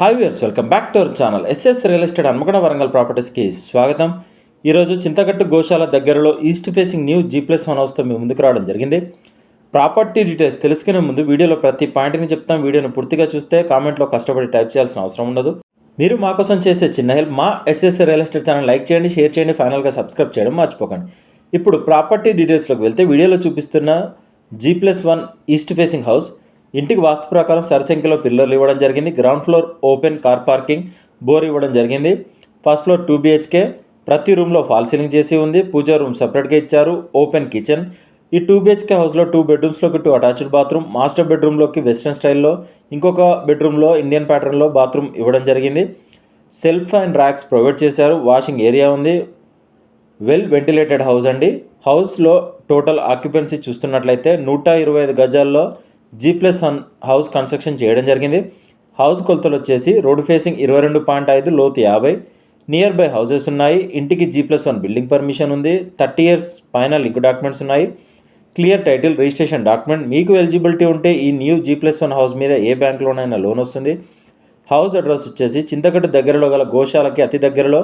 Hi viewers, welcome back to our channel. SS real estate Hanamkonda Warangal ప్రాపర్టీస్కి స్వాగతం. ఈరోజు చింతగట్టు గోశాల దగ్గరలో ఈస్ట్ ఫేసింగ్ న్యూ G+1 హౌస్తో మేము ముందుకు రావడం జరిగింది. ప్రాపర్టీ డీటెయిల్స్ తెలుసుకునే ముందు వీడియోలో ప్రతి పాయింట్ని చెప్తాం. వీడియోని పూర్తిగా చూస్తే కామెంట్లో కష్టపడి టైప్ చేయాల్సిన అవసరం ఉండదు. మీరు మా కోసం చేసే చిన్న హెల్ప్, మా SS real estate channel like చేయండి, షేర్ చేయండి, ఫైనల్గా సబ్స్క్రైబ్ చేయడం మర్చిపోకండి. ఇప్పుడు ప్రాపర్టీ డీటెయిల్స్లోకి వెళ్తే వీడియోలో చూపిస్తున్న G+1 ఈస్ట్ ఫేసింగ్ హౌస్ ఇంటికి వాస్తు ప్రకారం సరిసంఖ్యలో పిల్లర్లు ఇవ్వడం జరిగింది. Ground floor open car parking, bore ఇవ్వడం జరిగింది. ఫస్ట్ ఫ్లోర్ 2 BHK, ప్రతి రూమ్లో ఫాల్ సీలింగ్ చేసి ఉంది. పూజా రూమ్ సపరేట్గా ఇచ్చారు. Open kitchen. ఈ 2 BHK హౌస్లో 2 బెడ్రూమ్స్లోకి 2 అటాచ్డ్ బాత్రూమ్, మాస్టర్ బెడ్రూమ్లోకి వెస్ట్రన్ స్టైల్లో, ఇంకొక బెడ్రూమ్లో ఇండియన్ ప్యాటర్న్లో బాత్రూమ్ ఇవ్వడం జరిగింది. సెల్ఫ్ అండ్ ర్యాక్స్ ప్రొవైడ్ చేశారు. వాషింగ్ ఏరియా ఉంది. వెల్ వెంటిలేటెడ్ హౌస్ అండి. హౌస్లో టోటల్ ఆక్యుపెన్సీ చూస్తున్నట్లయితే 125 గజాల్లో G+1 హౌస్ కన్స్ట్రక్షన్ చేయడం జరిగింది. హౌస్ కొలతలు వచ్చేసి రోడ్ ఫేసింగ్ 22.5, లోతు 50. నియర్ బై హౌసెస్ ఉన్నాయి. ఇంటికి G+1 బిల్డింగ్ పర్మిషన్ ఉంది. 30 years పైన లింక్ డాక్యుమెంట్స్ ఉన్నాయి. Clear title, registration document. మీకు ఎలిజిబిలిటీ ఉంటే ఈ న్యూ G+1 హౌస్ మీద ఏ బ్యాంక్లోనైనా లోన్ వస్తుంది. హౌస్ అడ్రస్ వచ్చేసి చింతగట్టు దగ్గరలో గల గోశాలకి అతి దగ్గరలో,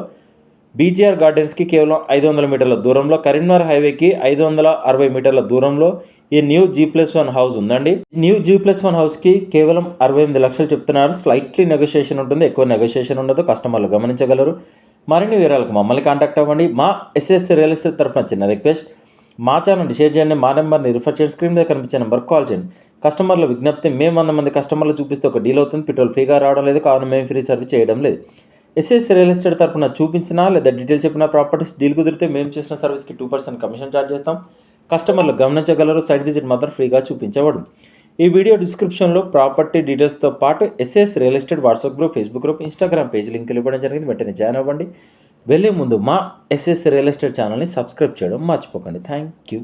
BGR గార్డెన్స్కి కేవలం 500 మీటర్ల దూరంలో, కరీంనగర్ హైవేకి 560 మీటర్ల దూరంలో ఈ న్యూ G+1 హౌస్ ఉందండి. న్యూ G+1 హౌస్కి కేవలం 68 లక్షలు చెప్తున్నారు. స్లైట్లీ నెగోషియేషన్ ఉంటుంది, ఎక్కువ నెగోషియేషన్ ఉండదు. కస్టమర్లు గమనించగలరు. మరిన్ని వివరాలకు మమ్మల్ని కాంటాక్ట్ అవ్వండి. మా ఎస్ఎస్ రియల్ ఎస్టేట్ తరఫున చిన్న రిక్వెస్ట్, మా ఛానల్ షేర్ చేయండి, మా నెంబర్ని రిఫర్ చేయండి, స్క్రీన్ మీద కనిపించే నెంబర్కి కాల్ చేయండి. కస్టమర్ల విజ్ఞప్తి, మేము 100 మంది కస్టమర్లు చూపిస్తే ఒక డీల్ అవుతుంది. పెట్రోల్ ఫ్రీగా రావడం లేదు, కావున మేము ఫ్రీ సర్వీస్ చేయడం లేదు. ఎస్ఎస్ రియల్ ఎస్టేట్ తరఫున చూపించినా లేదా డీటెయిల్ చెప్పిన ప్రాపర్టీస్ డీల్ కుదిరితే మేము చేసిన సర్వీస్కి 2% కమిషన్ ఛార్జ్ చేస్తాం. కస్టమర్లు గమనించగలరు. సైట్ విజిట్ మాత్రం ఫ్రీగా చూపించబడు. ఈ వీడియో డిస్క్రిప్షన్లో ప్రాపర్టీ డీటెయిల్స్తో పాటు SS real estate WhatsApp group, Facebook group, Instagram page లింకులు ఇవ్వడం జరిగింది. వెంటనే జాయిన్ అవ్వండి. వెళ్ళే ముందు మా ఎస్ఎస్ రియల్ ఎస్టేట్ ఛానల్ని సబ్స్క్రైబ్ చేయడం మర్చిపోకండి. Thank you.